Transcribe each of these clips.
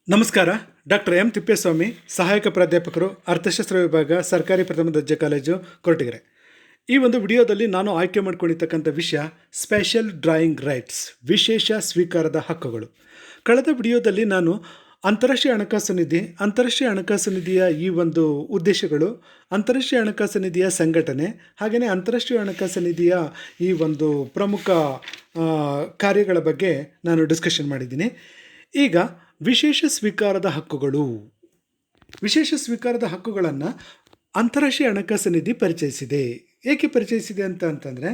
ನಮಸ್ಕಾರ. Doctor M Thippeswamy, ಸಹಾಯಕ ಪ್ರಾಧ್ಯಾಪಕರು, ಅರ್ಥಶಾಸ್ತ್ರ ವಿಭಾಗ, ಸರ್ಕಾರಿ ಪ್ರಥಮ ದರ್ಜೆ ಕಾಲೇಜು, ಕೊರಟಗೆರೆ. ಈ ಒಂದು ವಿಡಿಯೋದಲ್ಲಿ ನಾನು ಆಯ್ಕೆ ಮಾಡಿಕೊಂಡಿರ್ತಕ್ಕಂಥ ವಿಷಯ ಸ್ಪೆಷಲ್ ಡ್ರಾಯಿಂಗ್ ರೈಟ್ಸ್, ವಿಶೇಷ ಸ್ವೀಕಾರದ ಹಕ್ಕುಗಳು. ಕಳೆದ ವಿಡಿಯೋದಲ್ಲಿ ನಾನು ಅಂತಾರಾಷ್ಟ್ರೀಯ ಹಣಕಾಸು ನಿಧಿಯ ಈ ಒಂದು ಉದ್ದೇಶಗಳು, ಅಂತಾರಾಷ್ಟ್ರೀಯ ಹಣಕಾಸು ನಿಧಿಯ ಸಂಘಟನೆ, ಹಾಗೆಯೇ ಅಂತಾರಾಷ್ಟ್ರೀಯ ಹಣಕಾಸು ನಿಧಿಯ ಈ ಒಂದು ಪ್ರಮುಖ ಕಾರ್ಯಗಳ ಬಗ್ಗೆ ನಾನು ಡಿಸ್ಕಷನ್ ಮಾಡಿದ್ದೀನಿ. ಈಗ ವಿಶೇಷ ಸ್ವೀಕಾರದ ಹಕ್ಕುಗಳನ್ನು ಅಂತಾರಾಷ್ಟ್ರೀಯ ಹಣಕಾಸು ನಿಧಿ ಪರಿಚಯಿಸಿದೆ. ಏಕೆ ಪರಿಚಯಿಸಿದೆ ಅಂತಂದರೆ,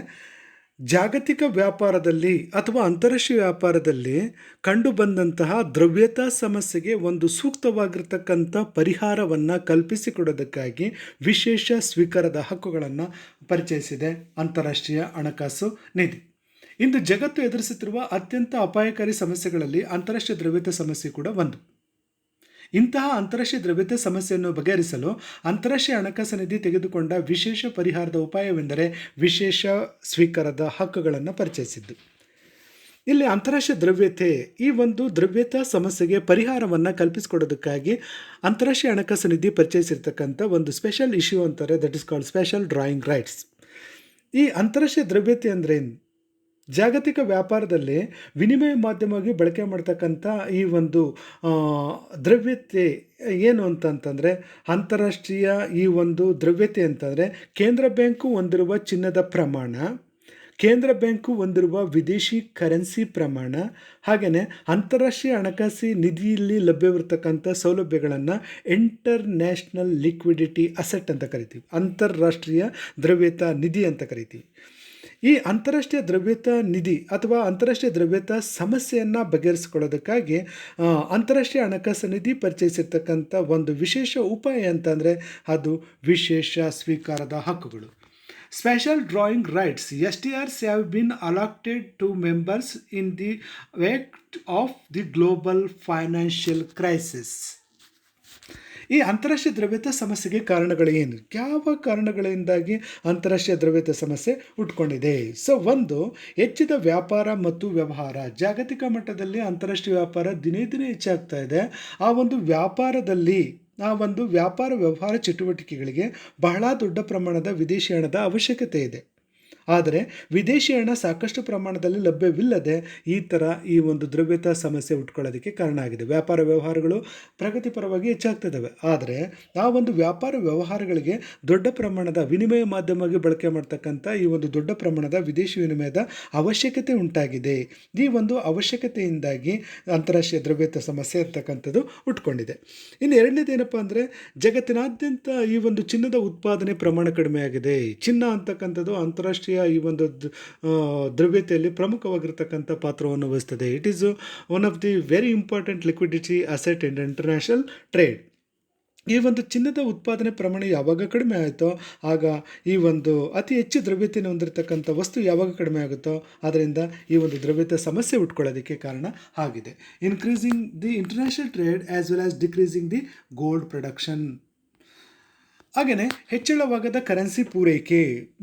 ಜಾಗತಿಕ ವ್ಯಾಪಾರದಲ್ಲಿ ಅಥವಾ ಅಂತಾರಾಷ್ಟ್ರೀಯ ವ್ಯಾಪಾರದಲ್ಲಿ ಕಂಡುಬಂದಂತಹ ದ್ರವ್ಯತಾ ಸಮಸ್ಯೆಗೆ ಒಂದು ಸೂಕ್ತವಾಗಿರ್ತಕ್ಕಂಥ ಪರಿಹಾರವನ್ನು ಕಲ್ಪಿಸಿಕೊಡೋದಕ್ಕಾಗಿ ವಿಶೇಷ ಸ್ವೀಕಾರದ ಹಕ್ಕುಗಳನ್ನು ಪರಿಚಯಿಸಿದೆ ಅಂತಾರಾಷ್ಟ್ರೀಯ ಹಣಕಾಸು ನಿಧಿ. ಇಂದು ಜಗತ್ತು ಎದುರಿಸುತ್ತಿರುವ ಅತ್ಯಂತ ಅಪಾಯಕಾರಿ ಸಮಸ್ಯೆಗಳಲ್ಲಿ ಅಂತಾರಾಷ್ಟ್ರೀಯ ದ್ರವ್ಯತೆ ಸಮಸ್ಯೆ ಕೂಡ ಒಂದು. ಇಂತಹ ಅಂತಾರಾಷ್ಟ್ರೀಯ ದ್ರವ್ಯತೆ ಸಮಸ್ಯೆಯನ್ನು ಬಗೆಹರಿಸಲು ಅಂತಾರಾಷ್ಟ್ರೀಯ ಹಣಕಾಸು ನಿಧಿ ತೆಗೆದುಕೊಂಡ ವಿಶೇಷ ಪರಿಹಾರದ ಉಪಾಯವೆಂದರೆ ವಿಶೇಷ ಸ್ವೀಕಾರದ ಹಕ್ಕುಗಳನ್ನು ಪರಿಚಯಿಸಿದ್ದು. ಇಲ್ಲಿ ಅಂತಾರಾಷ್ಟ್ರೀಯ ಈ ಒಂದು ದ್ರವ್ಯತಾ ಸಮಸ್ಯೆಗೆ ಪರಿಹಾರವನ್ನು ಕಲ್ಪಿಸಿಕೊಡೋದಕ್ಕಾಗಿ ಅಂತಾರಾಷ್ಟ್ರೀಯ ಹಣಕಾಸು ನಿಧಿ ಪರಿಚಯಿಸಿರ್ತಕ್ಕಂಥ ಒಂದು ಸ್ಪೆಷಲ್ ಇಶ್ಯೂ ಅಂತಾರೆ, that is called special drawing rights. ಈ ಅಂತಾರಾಷ್ಟ್ರೀಯ ದ್ರವ್ಯತೆ ಅಂದರೆ ಏನು? ಜಾಗತಿಕ ವ್ಯಾಪಾರದಲ್ಲಿ ವಿನಿಮಯ ಮಾಧ್ಯಮವಾಗಿ ಬಳಕೆ ಮಾಡ್ತಕ್ಕಂಥ ಈ ಒಂದು ದ್ರವ್ಯತೆ ಏನು ಅಂತಂತಂದರೆ, ಅಂತಾರಾಷ್ಟ್ರೀಯ ಈ ಒಂದು ದ್ರವ್ಯತೆ ಅಂತಂದರೆ ಕೇಂದ್ರ ಬ್ಯಾಂಕು ಹೊಂದಿರುವ ಚಿನ್ನದ ಪ್ರಮಾಣ, ಕೇಂದ್ರ ಬ್ಯಾಂಕು ಹೊಂದಿರುವ ವಿದೇಶಿ ಕರೆನ್ಸಿ ಪ್ರಮಾಣ, ಹಾಗೆಯೇ ಅಂತಾರಾಷ್ಟ್ರೀಯ ಹಣಕಾಸು ನಿಧಿಯಲ್ಲಿ ಲಭ್ಯವಿರತಕ್ಕಂಥ ಸೌಲಭ್ಯಗಳನ್ನು ಇಂಟರ್ನ್ಯಾಷನಲ್ ಲಿಕ್ವಿಡಿಟಿ ಅಸೆಟ್ ಅಂತ ಕರಿತೀವಿ, ಅಂತಾರಾಷ್ಟ್ರೀಯ ದ್ರವ್ಯತಾ ನಿಧಿ ಅಂತ ಕರಿತೀವಿ. ಈ ಅಂತಾರಾಷ್ಟ್ರೀಯ ದ್ರವ್ಯತಾ ನಿಧಿ ಅಥವಾ ಅಂತಾರಾಷ್ಟ್ರೀಯ ದ್ರವ್ಯತಾ ಸಮಸ್ಯೆಯನ್ನು ಬಗೆಹರಿಸಿಕೊಳ್ಳೋದಕ್ಕಾಗಿ ಅಂತಾರಾಷ್ಟ್ರೀಯ ಹಣಕಾಸು ನಿಧಿ ಪರಿಚಯಿಸಿರ್ತಕ್ಕಂಥ ಒಂದು ವಿಶೇಷ ಉಪಾಯ ಅಂತಂದರೆ ಅದು ವಿಶೇಷ ಸ್ವೀಕಾರದ ಹಕ್ಕುಗಳು. Special drawing rights SDRs have been allotted to members in the wake of the global financial crisis. ಈ ಅಂತಾರಾಷ್ಟ್ರೀಯ ದ್ರವ್ಯತಾ ಸಮಸ್ಯೆಗೆ ಕಾರಣಗಳು ಏನು? ಯಾವ ಕಾರಣಗಳಿಂದಾಗಿ ಅಂತಾರಾಷ್ಟ್ರೀಯ ದ್ರವ್ಯತಾ ಸಮಸ್ಯೆ ಹುಟ್ಕೊಂಡಿದೆ? ಒಂದು, ಹೆಚ್ಚಿದ ವ್ಯಾಪಾರ ಮತ್ತು ವ್ಯವಹಾರ. ಜಾಗತಿಕ ಮಟ್ಟದಲ್ಲಿ ಅಂತಾರಾಷ್ಟ್ರೀಯ ವ್ಯಾಪಾರ ದಿನೇ ದಿನೇ ಹೆಚ್ಚಾಗ್ತಾ ಇದೆ. ಆ ಒಂದು ವ್ಯಾಪಾರ ವ್ಯವಹಾರ ಚಟುವಟಿಕೆಗಳಿಗೆ ಬಹಳ ದೊಡ್ಡ ಪ್ರಮಾಣದ ವಿದೇಶಿ ಹಣದ ಅವಶ್ಯಕತೆ ಇದೆ. ಆದರೆ ವಿದೇಶಿ ಹಣ ಸಾಕಷ್ಟು ಪ್ರಮಾಣದಲ್ಲಿ ಲಭ್ಯವಿಲ್ಲದೆ ಈ ಒಂದು ದ್ರವ್ಯತಾ ಸಮಸ್ಯೆ ಹುಟ್ಕೊಳ್ಳೋದಕ್ಕೆ ಕಾರಣ ಆಗಿದೆ. ವ್ಯಾಪಾರ ವ್ಯವಹಾರಗಳು ಪ್ರಗತಿಪರವಾಗಿ ಹೆಚ್ಚಾಗ್ತಿದ್ದಾವೆ, ಆದರೆ ಆ ಒಂದು ವ್ಯಾಪಾರ ವ್ಯವಹಾರಗಳಿಗೆ ದೊಡ್ಡ ಪ್ರಮಾಣದ ವಿನಿಮಯ ಮಾಧ್ಯಮವಾಗಿ ಬಳಕೆ ಮಾಡ್ತಕ್ಕಂಥ ಈ ಒಂದು ದೊಡ್ಡ ಪ್ರಮಾಣದ ವಿದೇಶಿ ವಿನಿಮಯದ ಅವಶ್ಯಕತೆ ಉಂಟಾಗಿದೆ. ಈ ಒಂದು ಅವಶ್ಯಕತೆಯಿಂದಾಗಿ ಅಂತಾರಾಷ್ಟ್ರೀಯ ದ್ರವ್ಯತಾ ಸಮಸ್ಯೆ ಇರ್ತಕ್ಕಂಥದ್ದು ಹುಟ್ಕೊಂಡಿದೆ. ಇನ್ನು ಎರಡನೇದೇನಪ್ಪ ಅಂದರೆ, ಜಗತ್ತಿನಾದ್ಯಂತ ಈ ಒಂದು ಚಿನ್ನದ ಉತ್ಪಾದನೆ ಪ್ರಮಾಣ ಕಡಿಮೆ ಆಗಿದೆ. ಚಿನ್ನ ಅಂತಕ್ಕಂಥದ್ದು ಅಂತಾರಾಷ್ಟ್ರೀಯ ಈ ಒಂದು ದ್ರವ್ಯತೆಯಲ್ಲಿ ಪ್ರಮುಖವಾಗಿರ್ತಕ್ಕಂಥ ಪಾತ್ರವನ್ನು ವಹಿಸ್ತದೆ. It is one of the very important liquidity asset in international trade. ಈ ಒಂದು ಚಿನ್ನದ ಉತ್ಪಾದನೆ ಪ್ರಮಾಣ ಯಾವಾಗ ಕಡಿಮೆ ಆಯಿತೋ ಆಗ ಈ ಒಂದು ಅತಿ ಹೆಚ್ಚು ದ್ರವ್ಯತೆಯನ್ನು ಹೊಂದಿರತಕ್ಕಂಥ ವಸ್ತು ಯಾವಾಗ ಕಡಿಮೆ ಆಗುತ್ತೋ ಅದರಿಂದ ಈ ಒಂದು ದ್ರವ್ಯತೆ ಸಮಸ್ಯೆ ಹುಟ್ಕೊಳ್ಳೋದಕ್ಕೆ ಕಾರಣ ಆಗಿದೆ. Increasing the international trade as well as decreasing the gold production. ಹಾಗೆಯೇ ಹೆಚ್ಚಳವಾಗದ ಕರೆನ್ಸಿ ಪೂರೈಕೆ.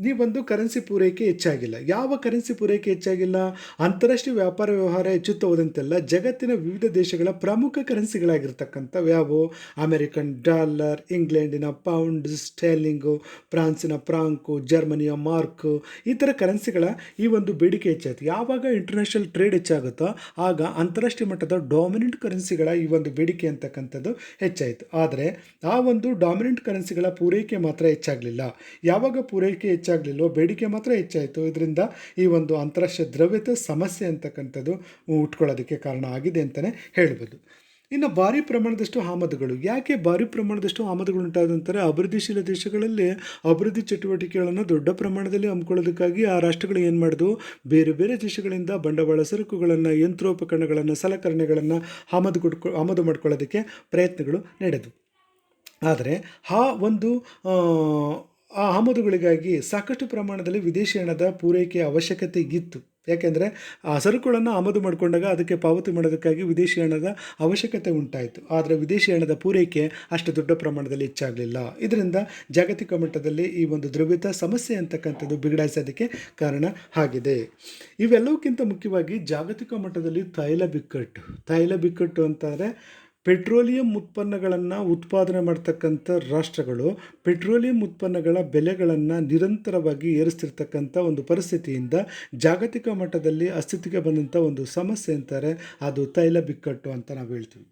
ಈ ಒಂದು ಕರೆನ್ಸಿ ಪೂರೈಕೆ ಹೆಚ್ಚಾಗಿಲ್ಲ. ಯಾವ ಕರೆನ್ಸಿ ಪೂರೈಕೆ ಹೆಚ್ಚಾಗಿಲ್ಲ? ಅಂತಾರಾಷ್ಟ್ರೀಯ ವ್ಯಾಪಾರ ವ್ಯವಹಾರ ಹೆಚ್ಚುತ್ತಾ ಹೋದಂತೆಲ್ಲ ಜಗತ್ತಿನ ವಿವಿಧ ದೇಶಗಳ ಪ್ರಮುಖ ಕರೆನ್ಸಿಗಳಾಗಿರ್ತಕ್ಕಂಥವು ಯಾವುವು? ಅಮೆರಿಕನ್ ಡಾಲರ್, ಇಂಗ್ಲೆಂಡಿನ ಪೌಂಡ್ ಸ್ಟೆರ್ಲಿಂಗು, ಫ್ರಾನ್ಸಿನ ಫ್ರಾಂಕು, ಜರ್ಮನಿಯ ಮಾರ್ಕು, ಈ ಥರ ಕರೆನ್ಸಿಗಳ ಈ ಒಂದು ಬೇಡಿಕೆ ಹೆಚ್ಚಾಯಿತು. ಯಾವಾಗ ಇಂಟರ್ನ್ಯಾಷನಲ್ ಟ್ರೇಡ್ ಹೆಚ್ಚಾಗುತ್ತೋ ಆಗ ಅಂತಾರಾಷ್ಟ್ರೀಯ ಮಟ್ಟದ ಡಾಮಿನೆಂಟ್ ಕರೆನ್ಸಿಗಳ ಈ ಒಂದು ಬೇಡಿಕೆ ಅಂತಕ್ಕಂಥದ್ದು ಹೆಚ್ಚಾಯಿತು. ಆದರೆ ಆ ಒಂದು ಡಾಮಿನೆಂಟ್ ಕರೆನ್ಸಿಗಳ ಪೂರೈಕೆ ಮಾತ್ರ ಹೆಚ್ಚಾಗಲಿಲ್ಲ. ಯಾವಾಗ ಪೂರೈಕೆ ಹೆಚ್ಚಾಗಲಿಲ್ಲೋ ಬೇಡಿಕೆ ಮಾತ್ರ ಹೆಚ್ಚಾಯಿತು. ಇದರಿಂದ ಈ ಒಂದು ಅಂತಾರಾಷ್ಟ್ರೀಯ ದ್ರವ್ಯತೆ ಸಮಸ್ಯೆ ಅಂತಕ್ಕಂಥದ್ದು ಹುಟ್ಕೊಳ್ಳೋದಕ್ಕೆ ಕಾರಣ ಆಗಿದೆ ಅಂತಲೇ ಹೇಳ್ಬೋದು. ಇನ್ನು ಭಾರಿ ಪ್ರಮಾಣದಷ್ಟು ಆಮದುಗಳು. ಯಾಕೆ ಭಾರಿ ಪ್ರಮಾಣದಷ್ಟು ಆಮದುಗಳು ಉಂಟಾದಂತಾರೆ? ಅಭಿವೃದ್ಧಿಶೀಲ ದೇಶಗಳಲ್ಲಿ ಅಭಿವೃದ್ಧಿ ಚಟುವಟಿಕೆಗಳನ್ನು ದೊಡ್ಡ ಪ್ರಮಾಣದಲ್ಲಿ ಹಮ್ಮಿಕೊಳ್ಳೋದಕ್ಕಾಗಿ ಆ ರಾಷ್ಟ್ರಗಳು ಏನು ಮಾಡಿದವು? ಬೇರೆ ಬೇರೆ ದೇಶಗಳಿಂದ ಬಂಡವಾಳ ಸರಕುಗಳನ್ನು, ಯಂತ್ರೋಪಕರಣಗಳನ್ನು, ಸಲಕರಣೆಗಳನ್ನು ಆಮದು ಮಾಡ್ಕೊಳ್ಳೋದಕ್ಕೆ ಪ್ರಯತ್ನಗಳು ನಡೆದವು. ಆದರೆ ಆ ಆಮದುಗಳಿಗಾಗಿ ಸಾಕಷ್ಟು ಪ್ರಮಾಣದಲ್ಲಿ ವಿದೇಶಿ ಹಣದ ಪೂರೈಕೆಯ ಅವಶ್ಯಕತೆ ಇತ್ತು. ಯಾಕೆಂದರೆ ಆ ಸರಕುಗಳನ್ನು ಆಮದು ಮಾಡಿಕೊಂಡಾಗ ಅದಕ್ಕೆ ಪಾವತಿ ಮಾಡೋದಕ್ಕಾಗಿ ವಿದೇಶಿ ಹಣದ ಅವಶ್ಯಕತೆ ಉಂಟಾಯಿತು. ಆದರೆ ವಿದೇಶಿ ಹಣದ ಪೂರೈಕೆ ಅಷ್ಟು ದೊಡ್ಡ ಪ್ರಮಾಣದಲ್ಲಿ ಹೆಚ್ಚಾಗಲಿಲ್ಲ. ಇದರಿಂದ ಜಾಗತಿಕ ಮಟ್ಟದಲ್ಲಿ ಈ ಒಂದು ದ್ರವ್ಯತಾ ಸಮಸ್ಯೆ ಅಂತಕ್ಕಂಥದ್ದು ಬಿಗಡಾಯಿಸೋದಕ್ಕೆ ಕಾರಣ ಆಗಿದೆ. ಇವೆಲ್ಲವಕ್ಕಿಂತ ಮುಖ್ಯವಾಗಿ ಜಾಗತಿಕ ಮಟ್ಟದಲ್ಲಿ ತೈಲ ಬಿಕ್ಕಟ್ಟು ಅಂತಂದರೆ ಪೆಟ್ರೋಲಿಯಂ ಉತ್ಪನ್ನಗಳನ್ನು ಉತ್ಪಾದನೆ ಮಾಡ್ತಕ್ಕಂಥ ರಾಷ್ಟ್ರಗಳು ಪೆಟ್ರೋಲಿಯಂ ಉತ್ಪನ್ನಗಳ ಬೆಲೆಗಳನ್ನು ನಿರಂತರವಾಗಿ ಏರಿಸ್ತಿರ್ತಕ್ಕಂಥ ಒಂದು ಪರಿಸ್ಥಿತಿಯಿಂದ ಜಾಗತಿಕ ಮಟ್ಟದಲ್ಲಿ ಅಸ್ತಿತ್ವಕ್ಕೆ ಬಂದಂಥ ಒಂದು ಸಮಸ್ಯೆ ಅಂತಾರೆ, ಅದು ತೈಲ ಬಿಕ್ಕಟ್ಟು ಅಂತ ನಾವು ಹೇಳ್ತೀವಿ.